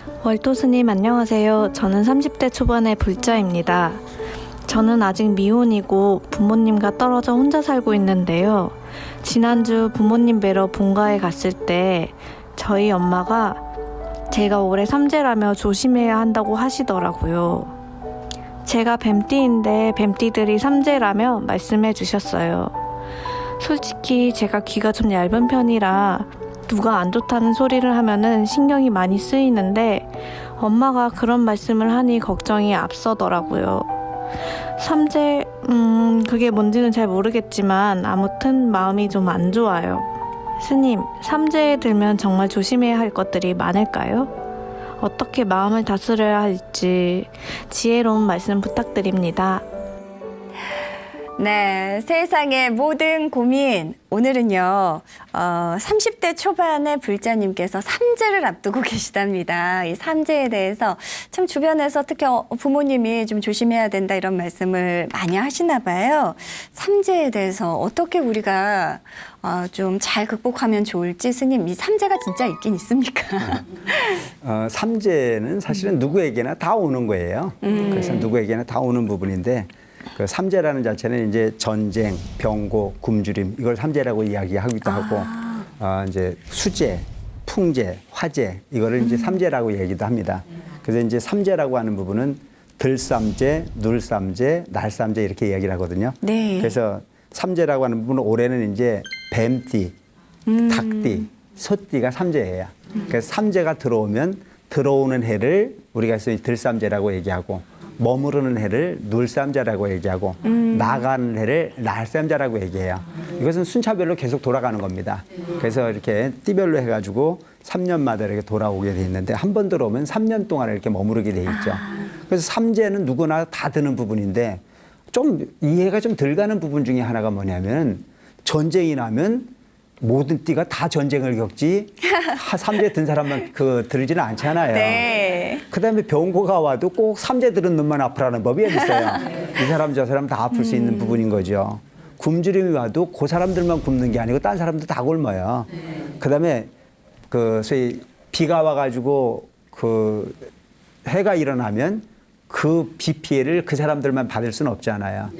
월토스님 안녕하세요. 저는 30대 초반의 불자입니다. 저는 아직 미혼이고 부모님과 떨어져 혼자 살고 있는데요. 지난주 부모님 뵈러 본가에 갔을 때 저희 엄마가 제가 올해 삼재라며 조심해야 한다고 하시더라고요. 제가 뱀띠인데 뱀띠들이 삼재라며 말씀해 주셨어요. 솔직히 제가 귀가 좀 얇은 편이라 누가 안 좋다는 소리를 하면은 신경이 많이 쓰이는데 엄마가 그런 말씀을 하니 걱정이 앞서더라고요. 삼재, 그게 뭔지는 잘 모르겠지만 아무튼 마음이 좀 안 좋아요. 스님, 삼재에 들면 정말 조심해야 할 것들이 많을까요? 어떻게 마음을 다스려야 할지 지혜로운 말씀 부탁드립니다. 네, 세상의 모든 고민. 오늘은요, 30대 초반의 불자님께서 삼재를 앞두고 계시답니다. 이 삼재에 대해서 참 주변에서 특히 부모님이 좀 조심해야 된다 이런 말씀을 많이 하시나 봐요. 삼재에 대해서 어떻게 우리가 좀 잘 극복하면 좋을지 스님, 이 삼재가 진짜 있긴 있습니까? 삼재는 사실은 누구에게나 다 오는 거예요. 그래서 누구에게나 다 오는 부분인데 그 삼재라는 자체는 이제 전쟁, 병고, 굶주림 이걸 삼재라고 이야기하기도 하고 이제 수재, 풍재, 화재 이거를 이제 삼재라고 얘기도 합니다. 그래서 이제 삼재라고 하는 부분은 들삼재, 눌삼재, 날삼재 이렇게 이야기를 하거든요. 네. 그래서 삼재라고 하는 부분은 올해는 이제 뱀띠, 닭띠, 소띠가 삼재예요. 그래서 삼재가 들어오면 들어오는 해를 우리가 들삼재라고 얘기하고 머무르는 해를 눌삼재라고 얘기하고 나가는 해를 날삼재라고 얘기해요. 이것은 순차별로 계속 돌아가는 겁니다. 그래서 이렇게 띠별로 해가지고 3년마다 이렇게 돌아오게 돼 있는데 한 번 들어오면 3년 동안 이렇게 머무르게 돼 있죠. 그래서 삼재는 누구나 다 드는 부분인데 좀 이해가 좀 덜 가는 부분 중에 하나가 뭐냐면 전쟁이 나면 모든 띠가 다 전쟁을 겪지 삼재 든 사람만 들지는 않잖아요. 네. 그다음에 병고가 와도 꼭 삼재 들은 놈만 아프라는 법이 있어요. 이 사람 저 사람 다 아플 수 있는 부분인 거죠. 굶주림이 와도 그 사람들만 굶는 게 아니고 딴 사람도 다 굶어요. 그다음에 소위 비가 와가지고 해가 일어나면 그 비 피해를 그 사람들만 받을 수는 없잖아요.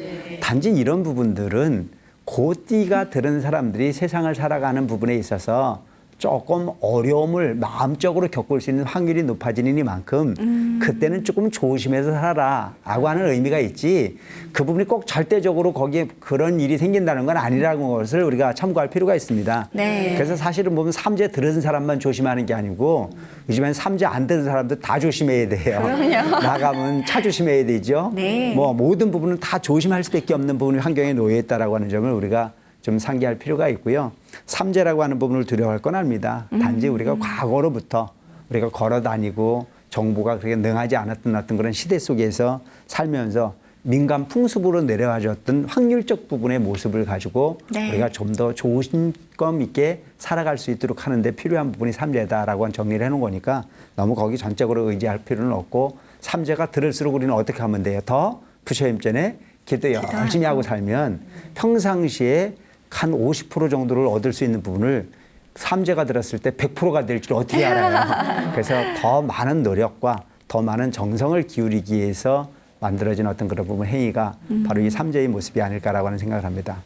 단지 이런 부분들은 고띠가 들은 사람들이 세상을 살아가는 부분에 있어서 조금 어려움을 마음적으로 겪을 수 있는 확률이 높아지니만큼 그때는 조금 조심해서 살아라라고 하는 의미가 있지 그 부분이 꼭 절대적으로 거기에 그런 일이 생긴다는 건 아니라는 것을 우리가 참고할 필요가 있습니다. 네. 그래서 사실은 보면 삼재 들은 사람만 조심하는 게 아니고 요즘엔 삼재 안 들은 사람들 다 조심해야 돼요. 그럼요. 나가면 차 조심해야 되죠. 네. 뭐 모든 부분은 다 조심할 수밖에 없는 부분이 환경에 놓여 있다라고 하는 점을 우리가 좀 상기할 필요가 있고요. 삼재라고 하는 부분을 두려워할 건 아닙니다. 단지 우리가 과거로부터 우리가 걸어 다니고 정부가 그렇게 능하지 않았던 그런 시대 속에서 살면서 민간 풍습으로 내려와줬던 확률적 부분의 모습을 가지고 네. 우리가 좀 더 조심감 있게 살아갈 수 있도록 하는데 필요한 부분이 삼재다라고 한 정리를 해놓은 거니까 너무 거기 전적으로 의지할 필요는 없고 삼재가 들을수록 우리는 어떻게 하면 돼요? 더 부처님전에 기도 열심히 하고 살면 평상시에 한 50% 정도를 얻을 수 있는 부분을 삼재가 들었을 때 100%가 될 줄 어떻게 알아요? 그래서 더 많은 노력과 더 많은 정성을 기울이기 위해서 만들어진 어떤 그런 부분 행위가 바로 이 삼재의 모습이 아닐까라고 하는 생각을 합니다.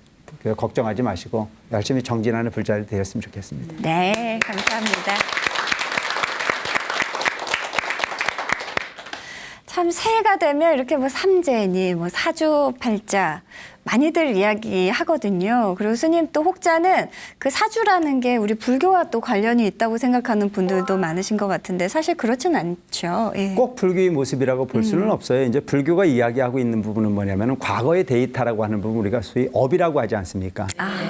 걱정하지 마시고 열심히 정진하는 불자를 되었으면 좋겠습니다. 네, 감사합니다. 참 새해가 되면 이렇게 뭐 삼재니 뭐 사주팔자 많이들 이야기하거든요. 그리고 스님 또 혹자는 그 사주라는 게 우리 불교와 또 관련이 있다고 생각하는 분들도 많으신 것 같은데 사실 그렇진 않죠. 예. 꼭 불교의 모습이라고 볼 수는 없어요. 이제 불교가 이야기하고 있는 부분은 뭐냐면 과거의 데이터라고 하는 부분 우리가 소위 업이라고 하지 않습니까?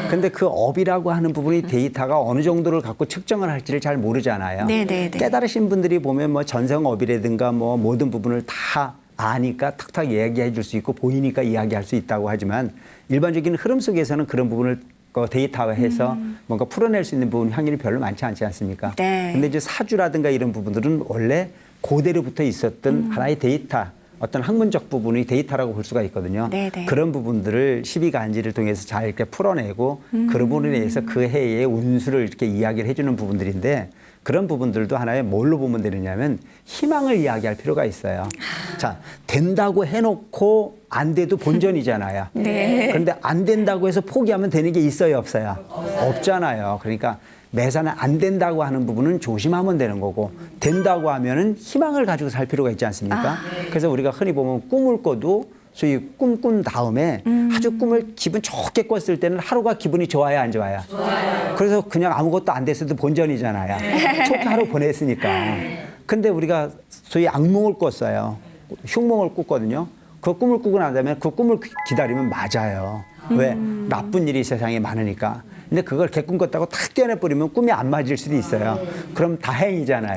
근데 그 업이라고 하는 부분이 데이터가 어느 정도를 갖고 측정을 할지를 잘 모르잖아요. 네네네. 깨달으신 분들이 보면 뭐 전생업이라든가 뭐 모든 부분을 다 아니까 탁탁 이야기해 줄 수 있고 보이니까 이야기할 수 있다고 하지만 일반적인 흐름 속에서는 그런 부분을 데이터화해서 뭔가 풀어낼 수 있는 부분 확률이 별로 많지 않지 않습니까? 네. 근데 이제 사주라든가 이런 부분들은 원래 고대로부터 있었던 하나의 데이터 어떤 학문적 부분이 데이터라고 볼 수가 있거든요. 네네. 그런 부분들을 12간지를 통해서 잘 이렇게 풀어내고 그런 부분에 대해서 그 해의 운수를 이렇게 이야기를 해주는 부분들인데 그런 부분들도 하나의 뭘로 보면 되느냐면 희망을 이야기할 필요가 있어요. 자, 된다고 해놓고 안 돼도 본전이잖아요. 네. 그런데 안 된다고 해서 포기하면 되는 게 있어요, 없어요? 없잖아요. 그러니까 매사는 안 된다고 하는 부분은 조심하면 되는 거고 된다고 하면은 희망을 가지고 살 필요가 있지 않습니까? 그래서 우리가 흔히 보면 꿈을 꿔도 소위 꿈꾼 다음에 아주 꿈을 기분 좋게 꿨을 때는 하루가 기분이 좋아요, 안 좋아요? 좋아요. 그래서 그냥 아무것도 안 됐어도 본전이잖아요. 좋게 하루 보냈으니까. 근데 우리가 소위 악몽을 꿨어요. 흉몽을 꿨거든요. 그 꿈을 꾸고 난 다음에 그 꿈을 기다리면 맞아요. 왜? 나쁜 일이 세상에 많으니까. 근데 그걸 개꿈 꿨다고 탁 떼어내버리면 꿈이 안 맞을 수도 있어요. 그럼 다행이잖아요.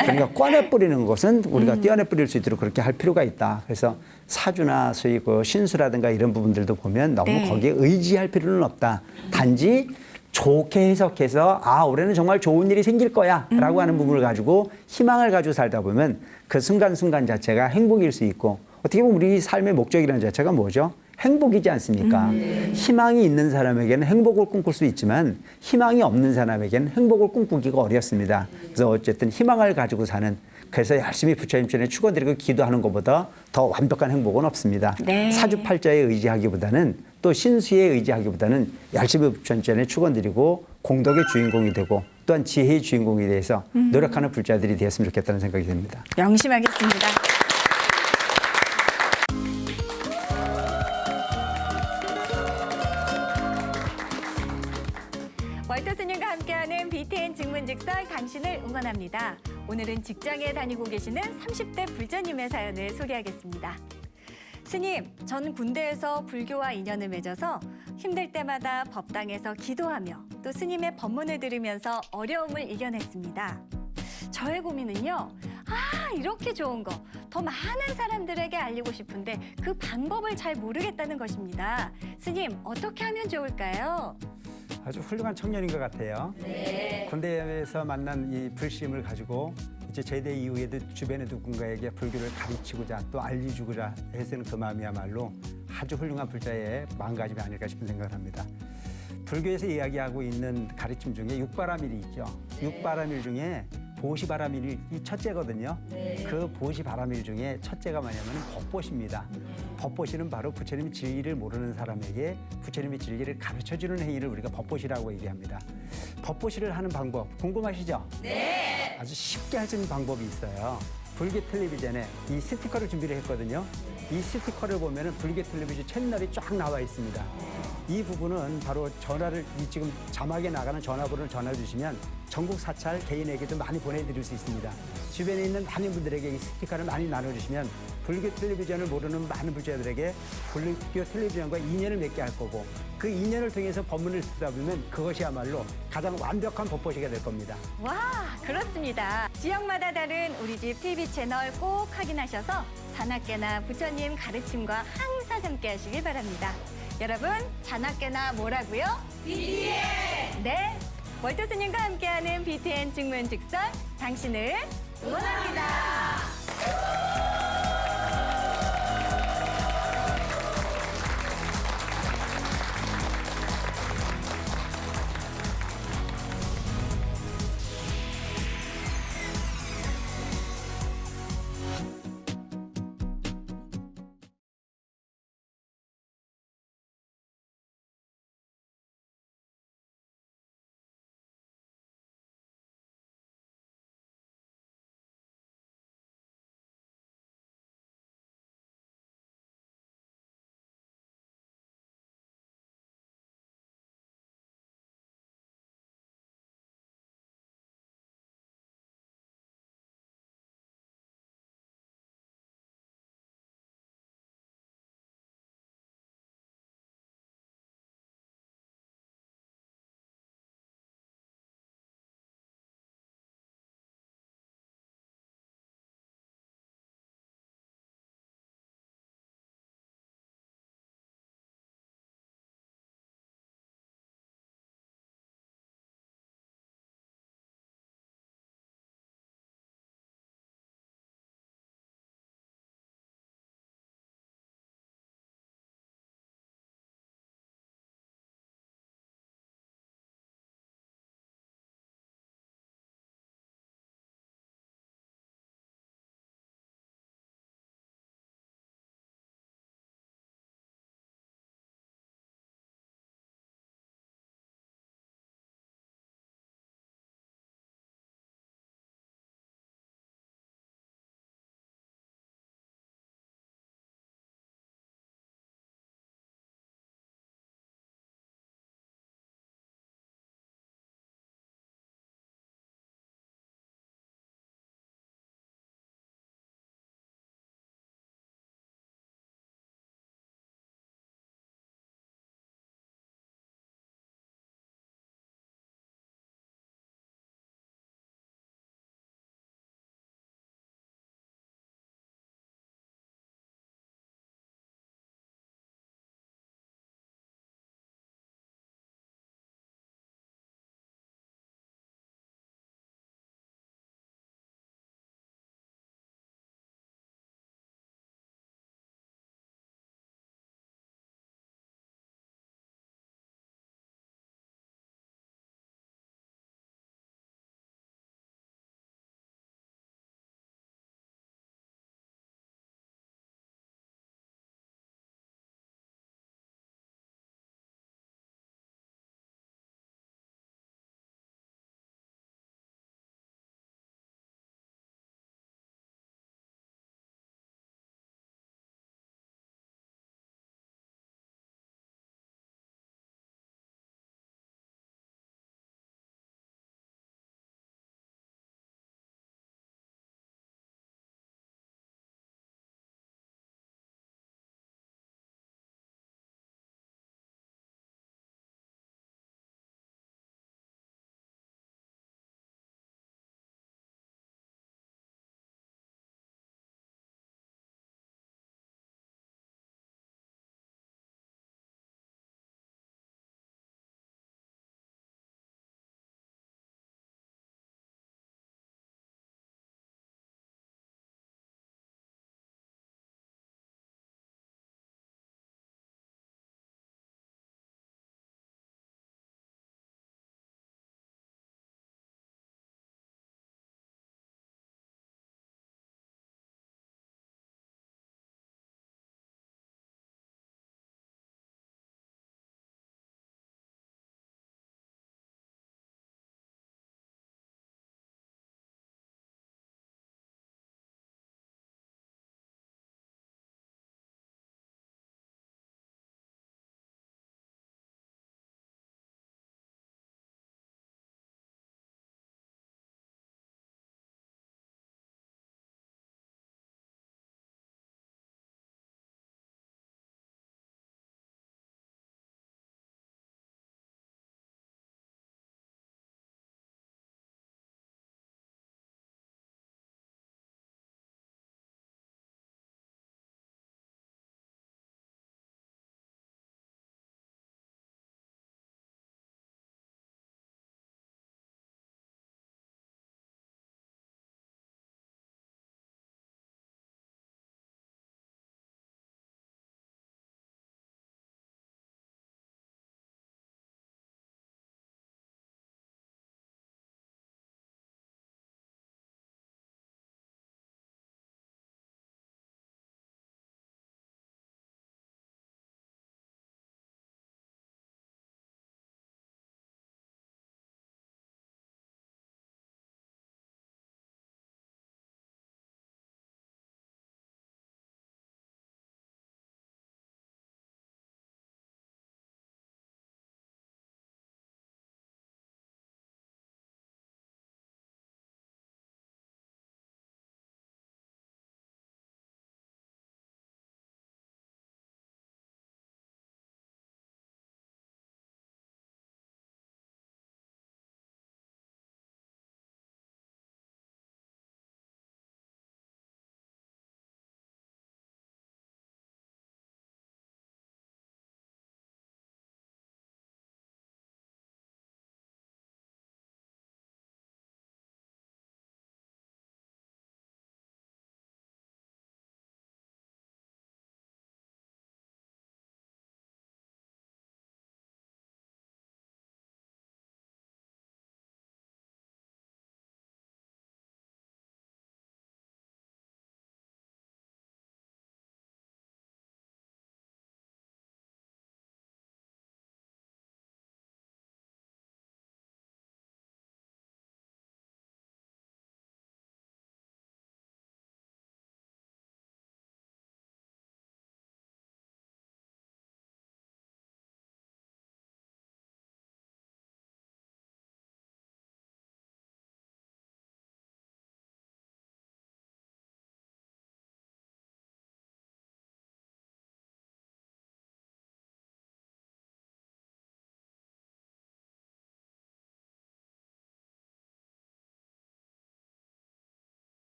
그러니까 꺼내버리는 것은 우리가 떼어내버릴 수 있도록 그렇게 할 필요가 있다. 그래서 사주나 소위 그 신수라든가 이런 부분들도 보면 너무 네. 거기에 의지할 필요는 없다. 단지 좋게 해석해서 아 올해는 정말 좋은 일이 생길 거야 라고 하는 부분을 가지고 희망을 가지고 살다 보면 그 순간순간 자체가 행복일 수 있고 어떻게 보면 우리 삶의 목적이라는 자체가 뭐죠? 행복이지 않습니까? 희망이 있는 사람에게는 행복을 꿈꿀 수 있지만 희망이 없는 사람에게는 행복을 꿈꾸기가 어렵습니다. 그래서 어쨌든 희망을 가지고 사는 그래서 열심히 부처님 전에 축원드리고 기도하는 것보다 더 완벽한 행복은 없습니다. 네. 사주팔자에 의지하기보다는 또 신수에 의지하기보다는 열심히 부처님 전에 축원드리고 공덕의 주인공이 되고 또한 지혜의 주인공이 돼서 노력하는 불자들이 되었으면 좋겠다는 생각이 듭니다. 명심하겠습니다. 월터 스님과 함께하는 BTN 증문즉설 당신을 응원합니다. 오늘은 직장에 다니고 계시는 30대 불자님의 사연을 소개하겠습니다. 스님, 전 군대에서 불교와 인연을 맺어서 힘들 때마다 법당에서 기도하며 또 스님의 법문을 들으면서 어려움을 이겨냈습니다. 저의 고민은요. 이렇게 좋은 거 더 많은 사람들에게 알리고 싶은데 그 방법을 잘 모르겠다는 것입니다. 스님, 어떻게 하면 좋을까요? 아주 훌륭한 청년인 것 같아요. 네. 군대에서 만난 이 불심을 가지고 이제 제대 이후에도 주변의 누군가에게 불교를 가르치고자 또 알려주고자 해서는 그 마음이야말로 아주 훌륭한 불자의 마음가짐이 아닐까 싶은 생각을 합니다. 불교에서 이야기하고 있는 가르침 중에 육바라밀이 있죠. 육바라밀 중에 보시바라밀이 첫째거든요. 그 보시바라밀 중에 첫째가 뭐냐면 법보시입니다. 법보시는 바로 부처님의 진리를 모르는 사람에게 부처님의 진리를 가르쳐주는 행위를 우리가 법보시라고 얘기합니다. 법보시를 하는 방법 궁금하시죠? 네. 아주 쉽게 할 수 있는 방법이 있어요. 불교 텔레비전에 이 스티커를 준비를 했거든요. 이 스티커를 보면은 불교 텔레비전 채널이 쫙 나와 있습니다. 이 부분은 바로 전화를 이 지금 자막에 나가는 전화번호를 전화 주시면 전국 사찰 개인에게도 많이 보내드릴 수 있습니다. 주변에 있는 많은 분들에게 이 스티커를 많이 나눠주시면 불교 텔레비전을 모르는 많은 불자들에게 불교 텔레비전과 인연을 맺게 할 거고 그 인연을 통해서 법문을 듣다 보면 그것이야말로 가장 완벽한 법보시가 될 겁니다. 와, 그렇습니다. 지역마다 다른 우리 집 TV 채널 꼭 확인하셔서 자나깨나 부처님 가르침과 항상 함께 하시길 바랍니다. 여러분, 자나깨나 뭐라고요? BTN! 네, 월터 스님과 함께하는 BTN 증문즉설 당신을 응원합니다.